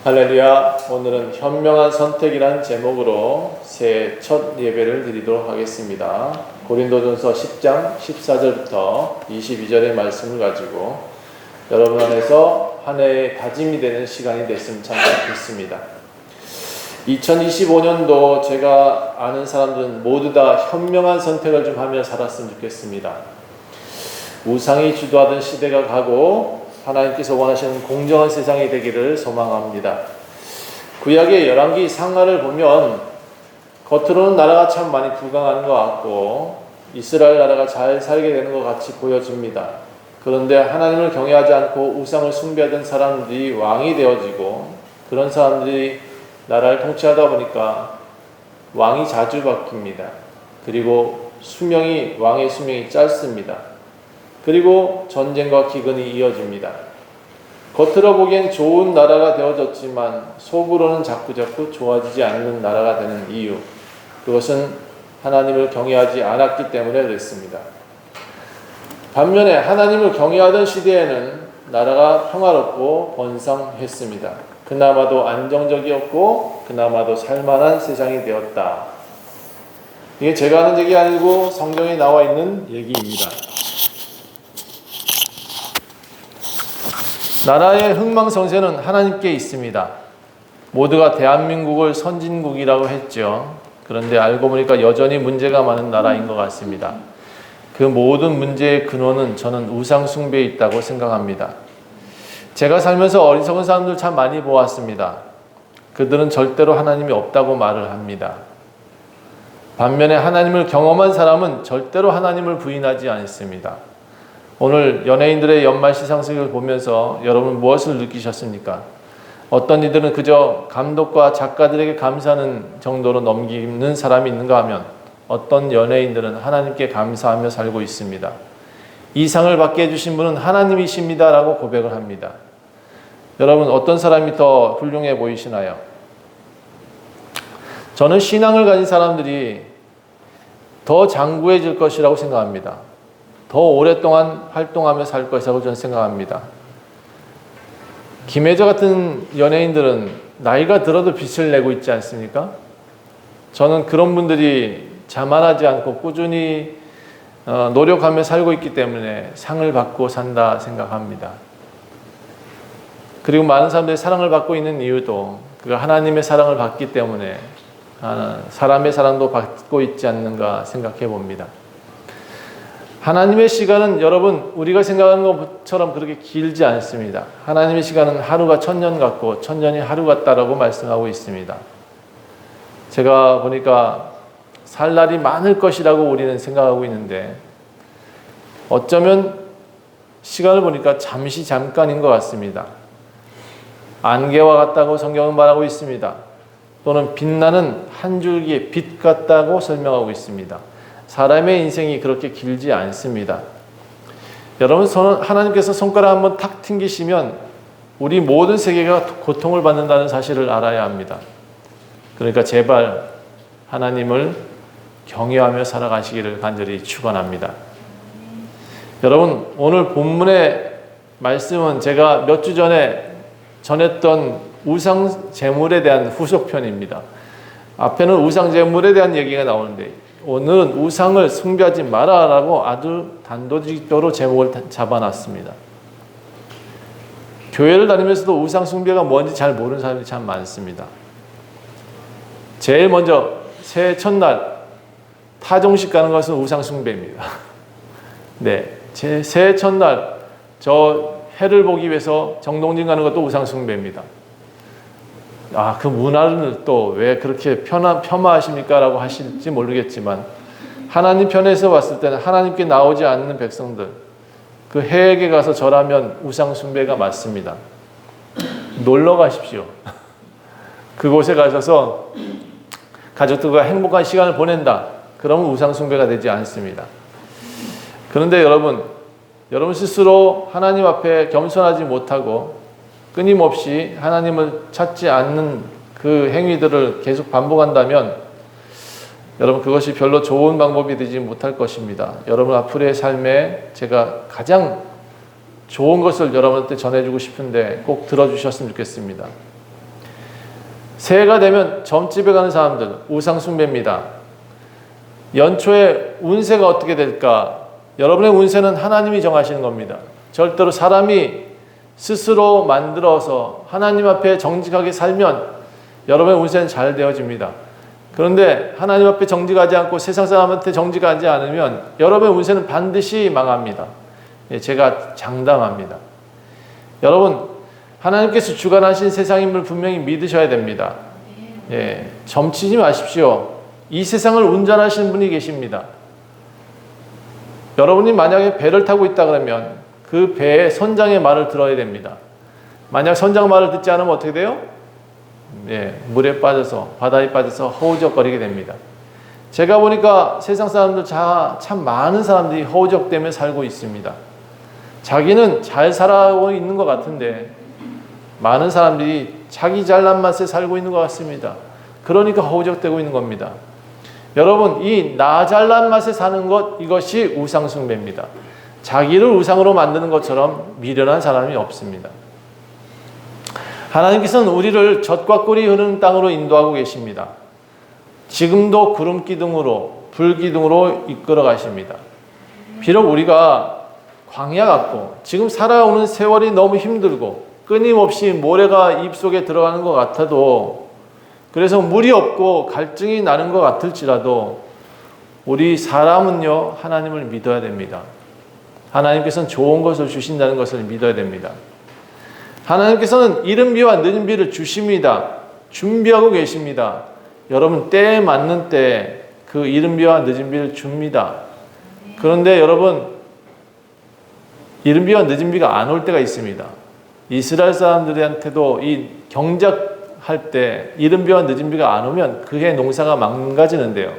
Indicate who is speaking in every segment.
Speaker 1: 할렐루야. 오늘은 현명한 선택이라는 제목으로 새해 첫 예배를 드리도록 하겠습니다. 고린도전서 10장 14절부터 22절의 말씀을 가지고 여러분 안에서 한 해의 다짐이 되는 시간이 됐으면 참 좋겠습니다. 2025년도 제가 아는 사람들은 모두 다 현명한 선택을 좀 하며 살았으면 좋겠습니다. 우상이 주도하던 시대가 가고 하나님께서 원하시는 공정한 세상이 되기를 소망합니다. 구약의 열왕기 상하를 보면 겉으로는 나라가 참 많이 부강하는 것 같고 이스라엘 나라가 잘 살게 되는 것 같이 보여집니다. 그런데 하나님을 경외하지 않고 우상을 숭배하던 사람들이 왕이 되어지고 그런 사람들이 나라를 통치하다 보니까 왕이 자주 바뀝니다. 그리고 왕의 수명이 짧습니다. 그리고 전쟁과 기근이 이어집니다. 겉으로 보기엔 좋은 나라가 되어졌지만 속으로는 자꾸자꾸 좋아지지 않는 나라가 되는 이유, 그것은 하나님을 경외하지 않았기 때문에 그랬습니다. 반면에 하나님을 경외하던 시대에는 나라가 평화롭고 번성했습니다. 그나마도 안정적이었고 그나마도 살만한 세상이 되었다. 이게 제가 하는 얘기 아니고 성경에 나와 있는 얘기입니다. 나라의 흥망성쇠는 하나님께 있습니다. 모두가 대한민국을 선진국이라고 했죠. 그런데 알고 보니까 여전히 문제가 많은 나라인 것 같습니다. 그 모든 문제의 근원은 저는 우상 숭배에 있다고 생각합니다. 제가 살면서 어리석은 사람들 참 많이 보았습니다. 그들은 절대로 하나님이 없다고 말을 합니다. 반면에 하나님을 경험한 사람은 절대로 하나님을 부인하지 않습니다. 오늘 연예인들의 연말 시상식을 보면서 여러분 무엇을 느끼셨습니까? 어떤 이들은 그저 감독과 작가들에게 감사하는 정도로 넘기는 사람이 있는가 하면 어떤 연예인들은 하나님께 감사하며 살고 있습니다. 이 상을 받게 해주신 분은 하나님이십니다 라고 고백을 합니다. 여러분 어떤 사람이 더 훌륭해 보이시나요? 저는 신앙을 가진 사람들이 더 장구해질 것이라고 생각합니다. 더 오랫동안 활동하며 살 것이라고 저는 생각합니다. 김혜자 같은 연예인들은 나이가 들어도 빛을 내고 있지 않습니까? 저는 그런 분들이 자만하지 않고 꾸준히 노력하며 살고 있기 때문에 상을 받고 산다 생각합니다. 그리고 많은 사람들이 사랑을 받고 있는 이유도 그가 하나님의 사랑을 받기 때문에 사람의 사랑도 받고 있지 않는가 생각해 봅니다. 하나님의 시간은 여러분 우리가 생각하는 것처럼 그렇게 길지 않습니다. 하나님의 시간은 하루가 천년 같고 천년이 하루 같다라고 말씀하고 있습니다. 제가 보니까 살 날이 많을 것이라고 우리는 생각하고 있는데 어쩌면 시간을 보니까 잠깐인 것 같습니다. 안개와 같다고 성경은 말하고 있습니다. 또는 빛나는 한 줄기의 빛 같다고 설명하고 있습니다. 사람의 인생이 그렇게 길지 않습니다. 여러분 하나님께서 손가락 한번 탁 튕기시면 우리 모든 세계가 고통을 받는다는 사실을 알아야 합니다. 그러니까 제발 하나님을 경외하며 살아가시기를 간절히 축원합니다. 여러분 오늘 본문의 말씀은 제가 몇 주 전에 전했던 우상 제물에 대한 후속편입니다. 앞에는 우상 제물에 대한 얘기가 나오는데 오늘은 우상을 숭배하지 마라라고 아주 단도직입적으로 제목을 잡아놨습니다. 교회를 다니면서도 우상 숭배가 뭔지 잘 모르는 사람이 참 많습니다. 제일 먼저 새해 첫날 타종식 가는 것은 우상 숭배입니다. 네, 새해 첫날 저 해를 보기 위해서 정동진 가는 것도 우상 숭배입니다. 그 문화를 또 왜 그렇게 폄하하십니까? 라고 하실지 모르겠지만 하나님 편에서 봤을 때는 하나님께 나오지 않는 백성들 그 해에게 가서 절하면 우상 숭배가 맞습니다. 놀러 가십시오. 그곳에 가셔서 가족들과 행복한 시간을 보낸다. 그러면 우상 숭배가 되지 않습니다. 그런데 여러분 스스로 하나님 앞에 겸손하지 못하고 끊임없이 하나님을 찾지 않는 그 행위들을 계속 반복한다면 여러분 그것이 별로 좋은 방법이 되지 못할 것입니다. 여러분 앞으로의 삶에 제가 가장 좋은 것을 여러분한테 전해주고 싶은데 꼭 들어주셨으면 좋겠습니다. 새해가 되면 점집에 가는 사람들 우상 숭배입니다. 연초에 운세가 어떻게 될까? 여러분의 운세는 하나님이 정하시는 겁니다. 절대로 사람이 스스로 만들어서 하나님 앞에 정직하게 살면 여러분의 운세는 잘 되어집니다. 그런데 하나님 앞에 정직하지 않고 세상 사람한테 정직하지 않으면 여러분의 운세는 반드시 망합니다. 제가 장담합니다. 여러분, 하나님께서 주관하신 세상임을 분명히 믿으셔야 됩니다. 점치지 마십시오. 이 세상을 운전하시는 분이 계십니다. 여러분이 만약에 배를 타고 있다 그러면 그 배의 선장의 말을 들어야 됩니다. 만약 선장 말을 듣지 않으면 어떻게 돼요? 물에 빠져서, 바다에 빠져서 허우적거리게 됩니다. 제가 보니까 세상 사람들 참 많은 사람들이 허우적 때문에 살고 있습니다. 자기는 잘 살아가고 있는 것 같은데 많은 사람들이 자기 잘난 맛에 살고 있는 것 같습니다. 그러니까 허우적대고 있는 겁니다. 여러분, 이 나 잘난 맛에 사는 것, 이것이 우상 숭배입니다. 자기를 우상으로 만드는 것처럼 미련한 사람이 없습니다. 하나님께서는 우리를 젖과 꿀이 흐르는 땅으로 인도하고 계십니다. 지금도 구름 기둥으로, 불 기둥으로 이끌어 가십니다. 비록 우리가 광야 같고 지금 살아오는 세월이 너무 힘들고 끊임없이 모래가 입속에 들어가는 것 같아도, 그래서 물이 없고 갈증이 나는 것 같을지라도 우리 사람은요, 하나님을 믿어야 됩니다. 하나님께서는 좋은 것을 주신다는 것을 믿어야 됩니다. 하나님께서는 이른 비와 늦은 비를 주십니다. 준비하고 계십니다. 여러분, 때에 맞는 때에 그 이른 비와 늦은 비를 줍니다. 그런데 여러분, 이른 비와 늦은 비가 안 올 때가 있습니다. 이스라엘 사람들한테도 이 경작할 때 이른 비와 늦은 비가 안 오면 그해 농사가 망가지는데요.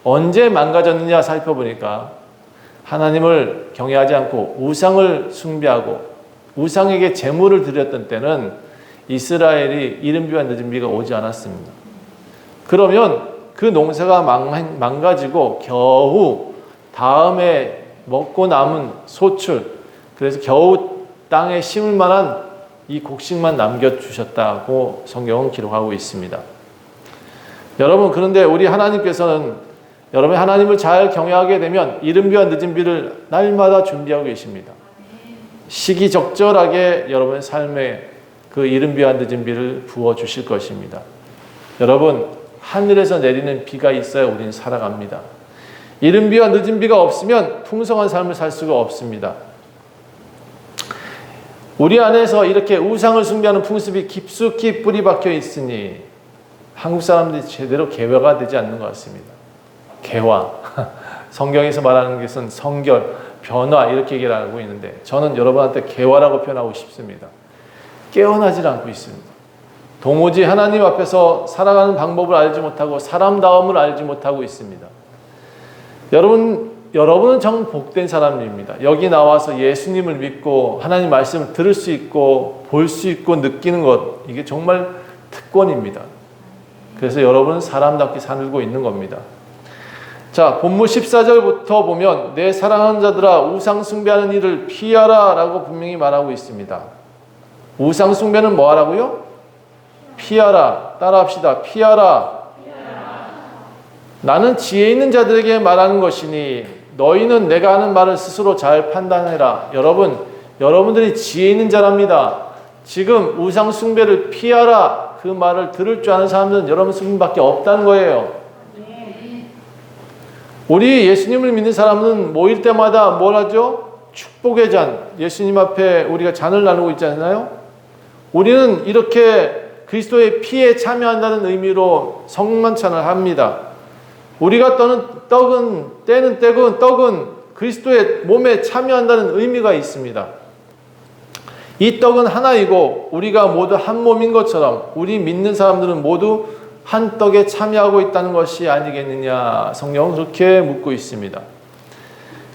Speaker 1: 언제 망가졌느냐 살펴보니까 하나님을 경외하지 않고 우상을 숭배하고 우상에게 제물을 드렸던 때는 이스라엘이 이른 비와 늦은 비가 오지 않았습니다. 그러면 그 농사가 망가지고 겨우 다음에 먹고 남은 소출, 그래서 겨우 땅에 심을 만한 이 곡식만 남겨주셨다고 성경은 기록하고 있습니다. 여러분, 그런데 우리 하나님께서는 여러분이 하나님을 잘 경외하게 되면 이른 비와 늦은 비를 날마다 준비하고 계십니다. 시기적절하게 여러분의 삶에 그 이른 비와 늦은 비를 부어주실 것입니다. 여러분, 하늘에서 내리는 비가 있어야 우리는 살아갑니다. 이른 비와 늦은 비가 없으면 풍성한 삶을 살 수가 없습니다. 우리 안에서 이렇게 우상을 숭배하는 풍습이 깊숙이 뿌리 박혀 있으니 한국 사람들이 제대로 개화가 되지 않는 것 같습니다. 개화. 성경에서 말하는 것은 성결, 변화 이렇게 얘기를 하고 있는데 저는 여러분한테 개화라고 표현하고 싶습니다. 깨어나질 않고 있습니다. 도무지 하나님 앞에서 살아가는 방법을 알지 못하고 사람다움을 알지 못하고 있습니다. 여러분은 정 복된 사람입니다. 여기 나와서 예수님을 믿고 하나님 말씀을 들을 수 있고 볼 수 있고 느끼는 것, 이게 정말 특권입니다. 그래서 여러분은 사람답게 살고 있는 겁니다. 자, 본문 14절부터 보면 내 사랑하는 자들아 우상 숭배하는 일을 피하라 라고 분명히 말하고 있습니다. 우상 숭배는 뭐 하라고요? 피하라. 따라합시다. 피하라. 나는 지혜 있는 자들에게 말하는 것이니 너희는 내가 하는 말을 스스로 잘 판단해라. 여러분들이 지혜 있는 자랍니다. 지금 우상 숭배를 피하라 그 말을 들을 줄 아는 사람들은 여러분밖에 없다는 거예요. 우리 예수님을 믿는 사람은 모일 때마다 뭘 하죠? 축복의 잔, 예수님 앞에 우리가 잔을 나누고 있잖아요. 우리는 이렇게 그리스도의 피에 참여한다는 의미로 성만찬을 합니다. 우리가 떼는 떡은 그리스도의 몸에 참여한다는 의미가 있습니다. 이 떡은 하나이고 우리가 모두 한 몸인 것처럼 우리 믿는 사람들은 모두 한 떡에 참여하고 있다는 것이 아니겠느냐, 성경은 그렇게 묻고 있습니다.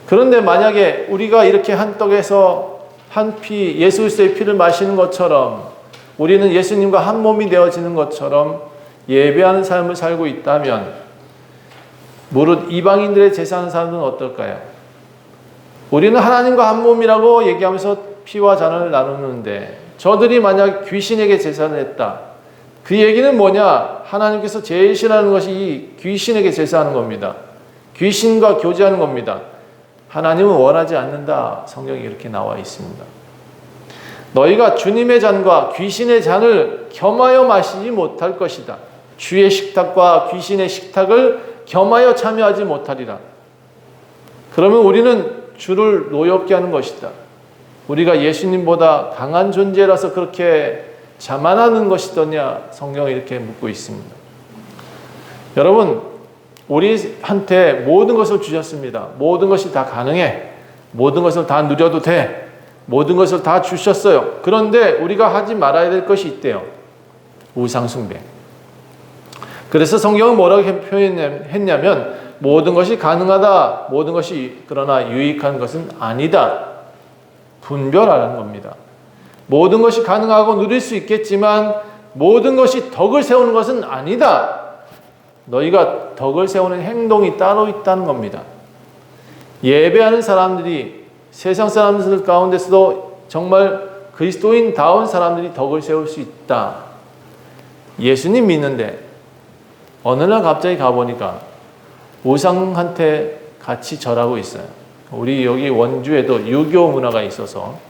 Speaker 1: 그런데 만약에 우리가 이렇게 한 떡에서 한 피, 예수 그리스도의 피를 마시는 것처럼 우리는 예수님과 한 몸이 되어지는 것처럼 예배하는 삶을 살고 있다면 무릇 이방인들의 제사하는 사람들은 어떨까요? 우리는 하나님과 한 몸이라고 얘기하면서 피와 잔을 나누는데 저들이 만약 귀신에게 제사를 했다. 그 얘기는 뭐냐? 하나님께서 제일 싫어하는 것이 이 귀신에게 제사하는 겁니다. 귀신과 교제하는 겁니다. 하나님은 원하지 않는다. 성경에 이렇게 나와 있습니다. 너희가 주님의 잔과 귀신의 잔을 겸하여 마시지 못할 것이다. 주의 식탁과 귀신의 식탁을 겸하여 참여하지 못하리라. 그러면 우리는 주를 노엽게 하는 것이다. 우리가 예수님보다 강한 존재라서 그렇게 자만하는 것이더냐? 성경이 이렇게 묻고 있습니다. 여러분, 우리한테 모든 것을 주셨습니다. 모든 것이 다 가능해. 모든 것을 다 누려도 돼. 모든 것을 다 주셨어요. 그런데 우리가 하지 말아야 될 것이 있대요. 우상숭배. 그래서 성경은 뭐라고 표현했냐면 모든 것이 가능하다. 모든 것이 그러나 유익한 것은 아니다. 분별하라는 겁니다. 모든 것이 가능하고 누릴 수 있겠지만 모든 것이 덕을 세우는 것은 아니다. 너희가 덕을 세우는 행동이 따로 있다는 겁니다. 예배하는 사람들이 세상 사람들 가운데서도 정말 그리스도인다운 사람들이 덕을 세울 수 있다. 예수님 믿는데 어느 날 갑자기 가보니까 우상한테 같이 절하고 있어요. 우리 여기 원주에도 유교 문화가 있어서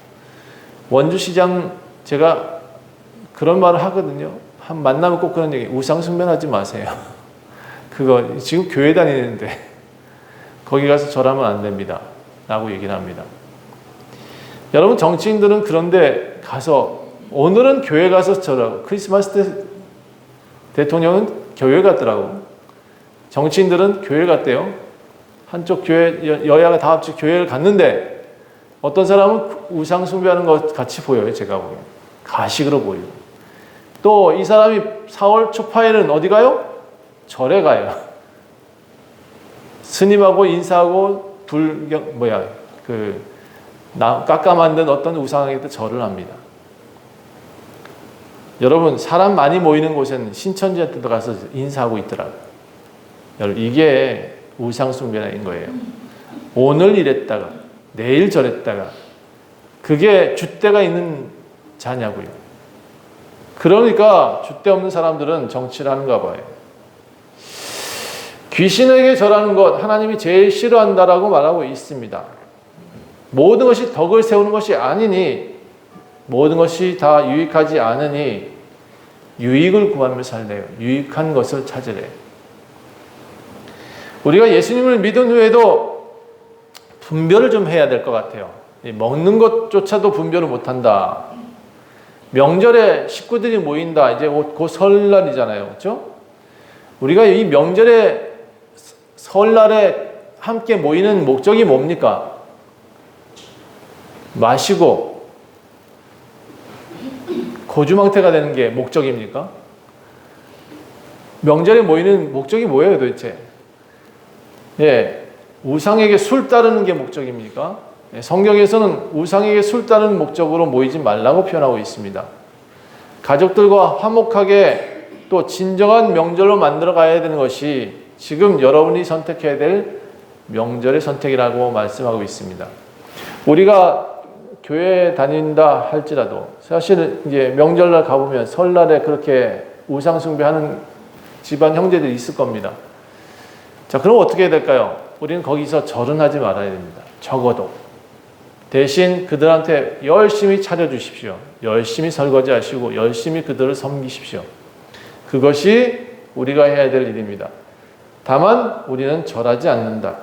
Speaker 1: 원주시장 제가 그런 말을 하거든요. 한 만나면 꼭 그런 얘기, 우상 숭배하지 마세요. 그거 지금 교회 다니는데 거기 가서 절하면 안 됩니다. 라고 얘기를 합니다. 여러분, 정치인들은 그런데 가서 오늘은 교회 가서 절하고, 크리스마스 때 대통령은 교회 갔더라고. 정치인들은 교회 갔대요. 한쪽 교회, 여야가 다 합쳐 교회를 갔는데 어떤 사람은 우상 숭배하는 것 같이 보여요. 제가 보면 가식으로 보이고, 또 이 사람이 4월 초파에는 어디 가요? 절에 가요. 스님하고 인사하고 깎아 만든 어떤 우상에도 절을 합니다. 여러분, 사람 많이 모이는 곳에는 신천지한테 가서 인사하고 있더라고요. 여러분, 이게 우상 숭배인 거예요. 오늘 이랬다가 내일 저랬다가, 그게 줏대가 있는 자냐고요. 그러니까 줏대 없는 사람들은 정치를 하는가 봐요. 귀신에게 절하는 것 하나님이 제일 싫어한다라고 말하고 있습니다. 모든 것이 덕을 세우는 것이 아니니, 모든 것이 다 유익하지 않으니 유익을 구하며 살래요. 유익한 것을 찾으래요. 우리가 예수님을 믿은 후에도 분별을 좀 해야 될 것 같아요. 먹는 것조차도 분별을 못한다. 명절에 식구들이 모인다. 이제 곧 설날이잖아요. 그렇죠? 우리가 이 명절에, 설날에 함께 모이는 목적이 뭡니까? 마시고 고주망태가 되는 게 목적입니까? 명절에 모이는 목적이 뭐예요, 도대체? 예, 우상에게 술 따르는 게 목적입니까? 예, 성경에서는 우상에게 술 따르는 목적으로 모이지 말라고 표현하고 있습니다. 가족들과 화목하게 또 진정한 명절로 만들어 가야 되는 것이 지금 여러분이 선택해야 될 명절의 선택이라고 말씀하고 있습니다. 우리가 교회에 다닌다 할지라도 사실 이제 명절날 가보면 설날에 그렇게 우상 숭배하는 집안 형제들이 있을 겁니다. 자, 그럼 어떻게 해야 될까요? 우리는 거기서 절은 하지 말아야 됩니다. 적어도. 대신 그들한테 열심히 차려주십시오. 열심히 설거지하시고 열심히 그들을 섬기십시오. 그것이 우리가 해야 될 일입니다. 다만 우리는 절하지 않는다.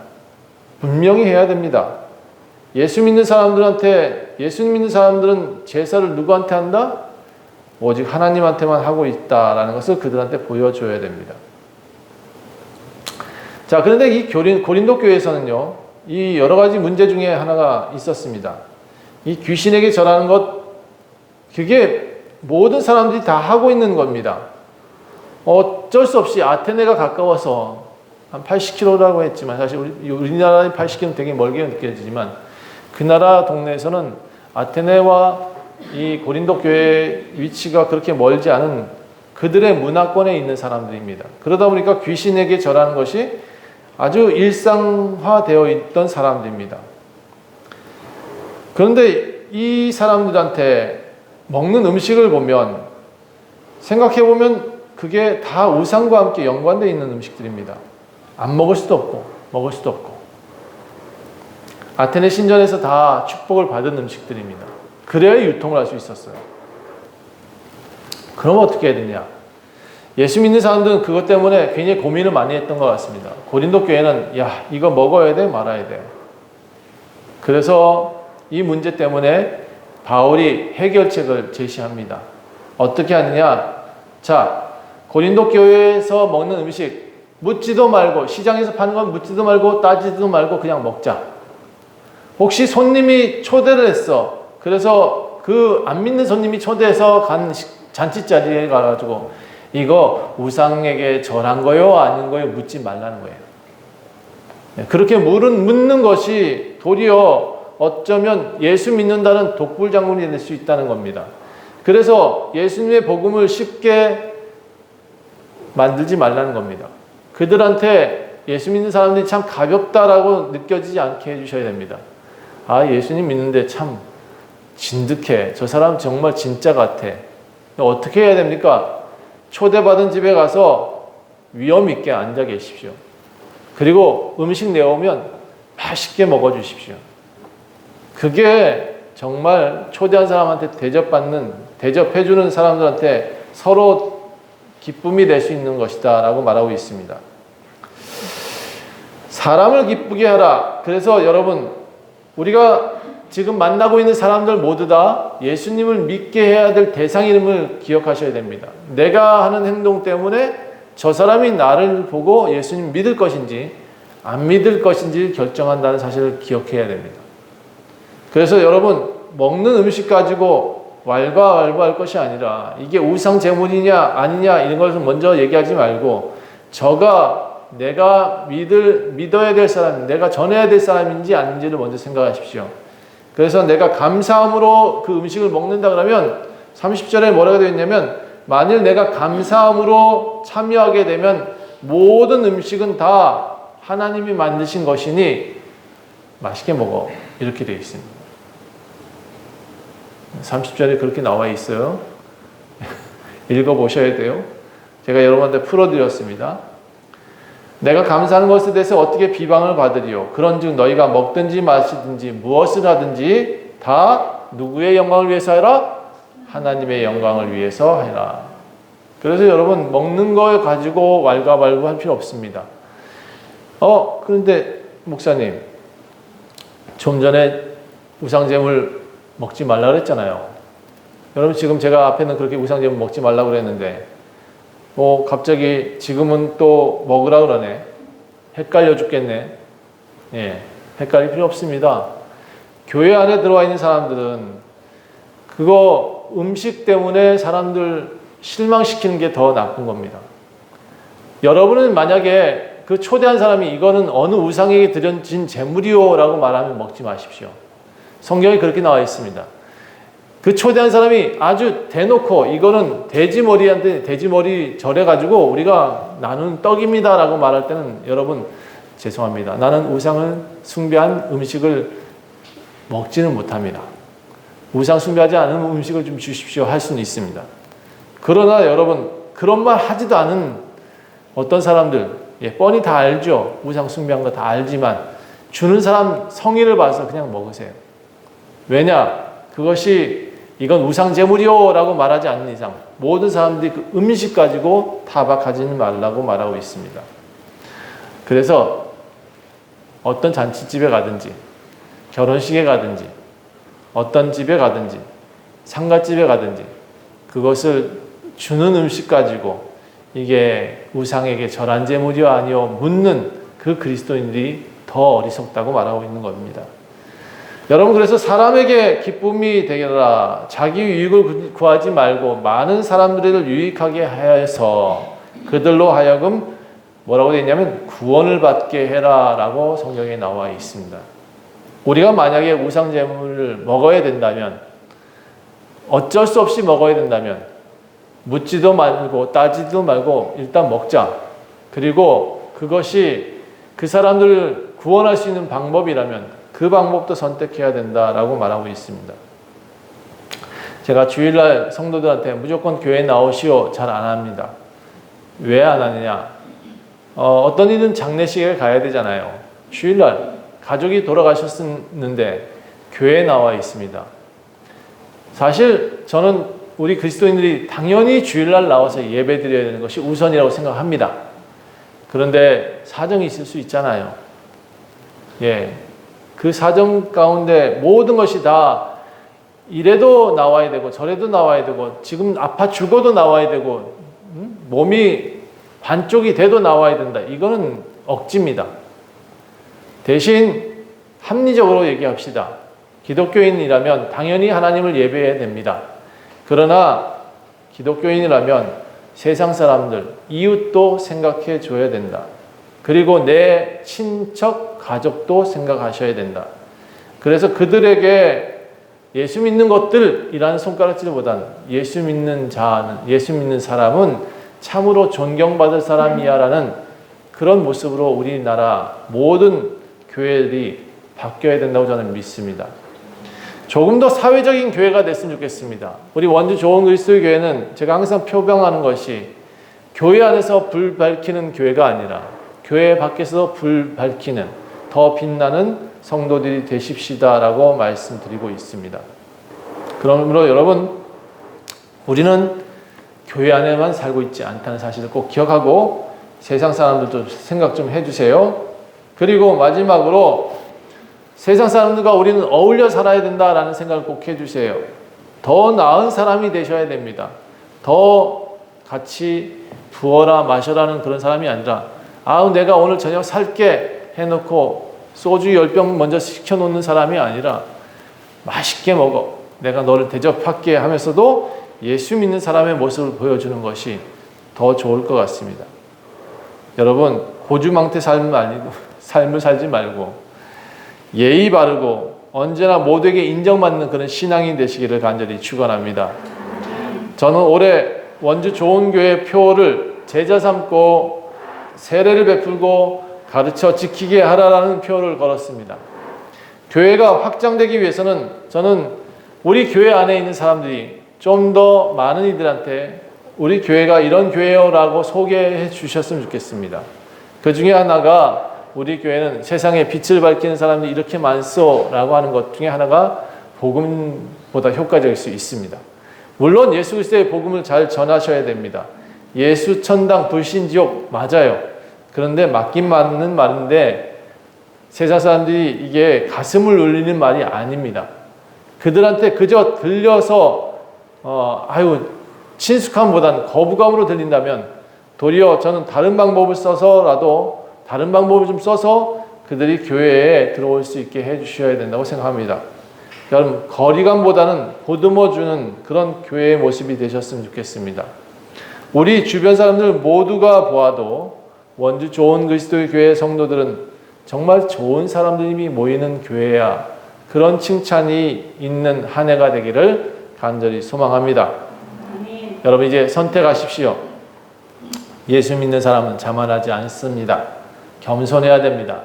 Speaker 1: 분명히 해야 됩니다. 예수 믿는 사람들은 제사를 누구한테 한다? 오직 하나님한테만 하고 있다라는 것을 그들한테 보여줘야 됩니다. 자, 그런데 이 고린도 교회에서는요, 이 여러 가지 문제 중에 하나가 있었습니다. 이 귀신에게 절하는 것, 그게 모든 사람들이 다 하고 있는 겁니다. 어쩔 수 없이 아테네가 가까워서 한 80km라고 했지만, 사실 우리나라의 80km 되게 멀게 느껴지지만, 그 나라 동네에서는 아테네와 이 고린도 교회의 위치가 그렇게 멀지 않은 그들의 문화권에 있는 사람들입니다. 그러다 보니까 귀신에게 절하는 것이 아주 일상화되어 있던 사람들입니다. 그런데 이 사람들한테 먹는 음식을 보면 생각해보면 그게 다 우상과 함께 연관되어 있는 음식들입니다. 안 먹을 수도 없고 먹을 수도 없고 아테네 신전에서 다 축복을 받은 음식들입니다. 그래야 유통을 할 수 있었어요. 그럼 어떻게 해야 되냐? 예수 믿는 사람들은 그것 때문에 굉장히 고민을 많이 했던 것 같습니다. 고린도 교회는 야 이거 먹어야 돼 말아야 돼. 그래서 이 문제 때문에 바울이 해결책을 제시합니다. 어떻게 하느냐? 자, 고린도 교회에서 먹는 음식 묻지도 말고 시장에서 파는 건 묻지도 말고 따지도 말고 그냥 먹자. 혹시 손님이 초대를 했어. 그래서 그 안 믿는 손님이 초대해서 간 잔치 자리에 가가지고 이거 우상에게 절한 거요? 아닌 거요? 묻지 말라는 거예요. 그렇게 묻는 것이 도리어 어쩌면 예수 믿는다는 독불장군이 될 수 있다는 겁니다. 그래서 예수님의 복음을 쉽게 만들지 말라는 겁니다. 그들한테 예수 믿는 사람들이 참 가볍다라고 느껴지지 않게 해주셔야 됩니다. 아, 예수님 믿는데 참 진득해. 저 사람 정말 진짜 같아. 어떻게 해야 됩니까? 초대받은 집에 가서 위험 있게 앉아 계십시오. 그리고 음식 내오면 맛있게 먹어주십시오. 그게 정말 초대한 사람한테 대접해주는 사람들한테 서로 기쁨이 될 수 있는 것이다 라고 말하고 있습니다. 사람을 기쁘게 하라. 그래서 여러분, 우리가 지금 만나고 있는 사람들 모두 다 예수님을 믿게 해야 될 대상임을 기억하셔야 됩니다. 내가 하는 행동 때문에 저 사람이 나를 보고 예수님 믿을 것인지 안 믿을 것인지 결정한다는 사실을 기억해야 됩니다. 그래서 여러분, 먹는 음식 가지고 왈가왈부할 것이 아니라 이게 우상 제물이냐 아니냐 이런 것을 먼저 얘기하지 말고 내가 믿어야 될 사람, 내가 전해야 될 사람인지 아닌지를 먼저 생각하십시오. 그래서 내가 감사함으로 그 음식을 먹는다 그러면 30절에 뭐라고 되어 있냐면 만일 내가 감사함으로 참여하게 되면 모든 음식은 다 하나님이 만드신 것이니 맛있게 먹어. 이렇게 되어 있습니다. 30절에 그렇게 나와 있어요. 읽어보셔야 돼요. 제가 여러분한테 풀어드렸습니다. 내가 감사하는 것에 대해서 어떻게 비방을 받으리요? 그런즉 너희가 먹든지 마시든지 무엇을 하든지 다 누구의 영광을 위해서 하라? 하나님의 영광을 위해서 하라. 그래서 여러분 먹는 거 가지고 왈가왈부할 필요 없습니다. 그런데 목사님 좀 전에 우상제물 먹지 말라 그랬잖아요. 여러분 지금 제가 앞에는 그렇게 우상제물 먹지 말라고 그랬는데 갑자기 지금은 또 먹으라 그러네. 헷갈려 죽겠네. 예, 헷갈릴 필요 없습니다. 교회 안에 들어와 있는 사람들은 그거 음식 때문에 사람들 실망시키는 게 더 나쁜 겁니다. 여러분은 만약에 그 초대한 사람이 이거는 어느 우상에게 드려진 제물이요 라고 말하면 먹지 마십시오. 성경에 그렇게 나와 있습니다. 그 초대한 사람이 아주 대놓고 이거는 돼지머리한테 돼지머리 절해가지고 우리가 나눈 떡입니다 라고 말할 때는 여러분 죄송합니다. 나는 우상을 숭배한 음식을 먹지는 못합니다. 우상 숭배하지 않은 음식을 좀 주십시오 할 수는 있습니다. 그러나 여러분 그런 말 하지도 않은 어떤 사람들 뻔히 다 알죠. 우상 숭배한 거 다 알지만 주는 사람 성의를 봐서 그냥 먹으세요. 왜냐? 그것이 이건 우상제물이요 라고 말하지 않는 이상 모든 사람들이 그 음식 가지고 타박하지는 말라고 말하고 있습니다. 그래서 어떤 잔치집에 가든지 결혼식에 가든지 어떤 집에 가든지 상가집에 가든지 그것을 주는 음식 가지고 이게 우상에게 절한 제물이요 아니요 묻는 그 그리스도인들이 더 어리석다고 말하고 있는 겁니다. 여러분 그래서 사람에게 기쁨이 되라. 자기 유익을 구하지 말고 많은 사람들을 유익하게 하여서 그들로 하여금 뭐라고 되어 있냐면 구원을 받게 해라 라고 성경에 나와 있습니다. 우리가 만약에 우상제물을 먹어야 된다면 어쩔 수 없이 먹어야 된다면 묻지도 말고 따지도 말고 일단 먹자. 그리고 그것이 그 사람들을 구원할 수 있는 방법이라면 그 방법도 선택해야 된다라고 말하고 있습니다. 제가 주일날 성도들한테 무조건 교회 나오시오 잘 안 합니다. 왜 안 하느냐? 어떤 일은 장례식에 가야 되잖아요. 주일날 가족이 돌아가셨는데 교회에 나와 있습니다. 사실 저는 우리 그리스도인들이 당연히 주일날 나와서 예배 드려야 되는 것이 우선이라고 생각합니다. 그런데 사정이 있을 수 있잖아요. 예, 그 사정 가운데 모든 것이 다 이래도 나와야 되고 저래도 나와야 되고 지금 아파 죽어도 나와야 되고 몸이 반쪽이 돼도 나와야 된다. 이거는 억지입니다. 대신 합리적으로 얘기합시다. 기독교인이라면 당연히 하나님을 예배해야 됩니다. 그러나 기독교인이라면 세상 사람들, 이웃도 생각해 줘야 된다. 그리고 내 친척, 가족도 생각하셔야 된다. 그래서 그들에게 예수 믿는 것들이라는 손가락질보다는 예수 믿는 자는, 예수 믿는 사람은 참으로 존경받을 사람이야라는 그런 모습으로 우리나라 모든 교회들이 바뀌어야 된다고 저는 믿습니다. 조금 더 사회적인 교회가 됐으면 좋겠습니다. 우리 원주 좋은 그리스도의 교회는 제가 항상 표방하는 것이 교회 안에서 불 밝히는 교회가 아니라 교회 밖에서 불 밝히는 더 빛나는 성도들이 되십시다라고 말씀드리고 있습니다. 그러므로 여러분, 우리는 교회 안에만 살고 있지 않다는 사실을 꼭 기억하고 세상 사람들도 생각 좀 해주세요. 그리고 마지막으로 세상 사람들과 우리는 어울려 살아야 된다라는 생각을 꼭 해주세요. 더 나은 사람이 되셔야 됩니다. 더 같이 부어라 마셔라는 그런 사람이 아니라 내가 오늘 저녁 살게 해놓고 소주 10병 먼저 시켜놓는 사람이 아니라 맛있게 먹어, 내가 너를 대접할게 하면서도 예수 믿는 사람의 모습을 보여주는 것이 더 좋을 것 같습니다. 여러분, 고주망태 삶을 살지 말고 예의 바르고 언제나 모두에게 인정받는 그런 신앙이 되시기를 간절히 축원합니다. 저는 올해 원주 좋은 교회 표를 제자 삼고 세례를 베풀고 가르쳐 지키게 하라라는 표를 걸었습니다. 교회가 확장되기 위해서는 저는 우리 교회 안에 있는 사람들이 좀 더 많은 이들한테 우리 교회가 이런 교회요라고 소개해 주셨으면 좋겠습니다. 그 중에 하나가 우리 교회는 세상에 빛을 밝히는 사람들이 이렇게 많소라고 하는 것 중에 하나가 복음보다 효과적일 수 있습니다. 물론 예수 그리스도의 복음을 잘 전하셔야 됩니다. 예수 천당 불신 지옥 맞아요. 그런데 맞긴 맞는 말인데 세상 사람들이 이게 가슴을 울리는 말이 아닙니다. 그들한테 그저 들려서 친숙함보다는 거부감으로 들린다면 도리어 저는 다른 방법을 좀 써서 그들이 교회에 들어올 수 있게 해주셔야 된다고 생각합니다. 여러분, 거리감보다는 보듬어주는 그런 교회의 모습이 되셨으면 좋겠습니다. 우리 주변 사람들 모두가 보아도 원주 좋은 그리스도의 교회 성도들은 정말 좋은 사람들이 모이는 교회야, 그런 칭찬이 있는 한 해가 되기를 간절히 소망합니다. 아멘. 여러분, 이제 선택하십시오. 예수 믿는 사람은 자만하지 않습니다. 겸손해야 됩니다.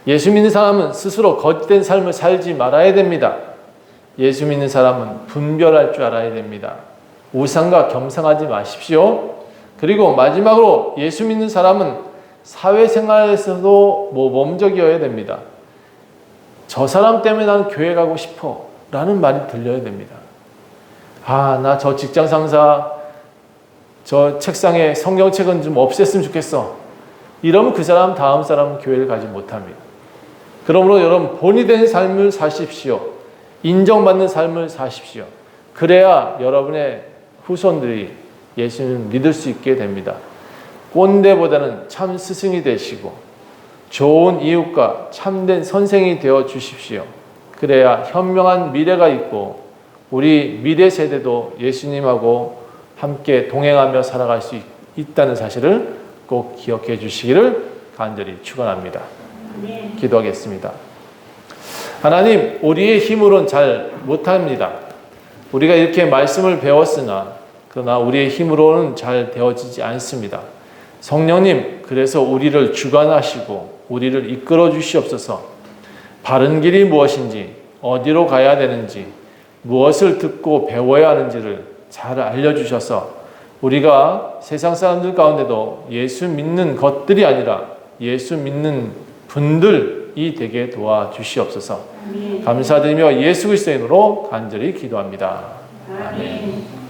Speaker 1: 예수 믿는 사람은 스스로 거짓된 삶을 살지 말아야 됩니다. 예수 믿는 사람은 분별할 줄 알아야 됩니다. 우상과 겸상하지 마십시오. 그리고 마지막으로 예수 믿는 사람은 사회생활에서도 모범적이어야 됩니다. 저 사람 때문에 나는 교회 가고 싶어 라는 말이 들려야 됩니다. 나 저 직장 상사 저 책상에 성경책은 좀 없앴으면 좋겠어. 이러면 그 사람 다음 사람은 교회를 가지 못합니다. 그러므로 여러분, 본이 된 삶을 사십시오. 인정받는 삶을 사십시오. 그래야 여러분의 후손들이 예수님을 믿을 수 있게 됩니다. 꼰대보다는 참 스승이 되시고 좋은 이웃과 참된 선생이 되어 주십시오. 그래야 현명한 미래가 있고 우리 미래 세대도 예수님하고 함께 동행하며 살아갈 수 있다는 사실을 꼭 기억해 주시기를 간절히 축원합니다. 기도하겠습니다. 하나님, 우리의 힘으로는 잘 못합니다. 우리가 이렇게 말씀을 배웠으나 그러나 우리의 힘으로는 잘 되어지지 않습니다. 성령님, 그래서 우리를 주관하시고 우리를 이끌어 주시옵소서. 바른 길이 무엇인지, 어디로 가야 되는지, 무엇을 듣고 배워야 하는지를 잘 알려주셔서 우리가 세상 사람들 가운데도 예수 믿는 것들이 아니라 예수 믿는 분들이 되게 도와주시옵소서. 감사드리며 예수 그리스도의 이름으로 간절히 기도합니다. 아멘.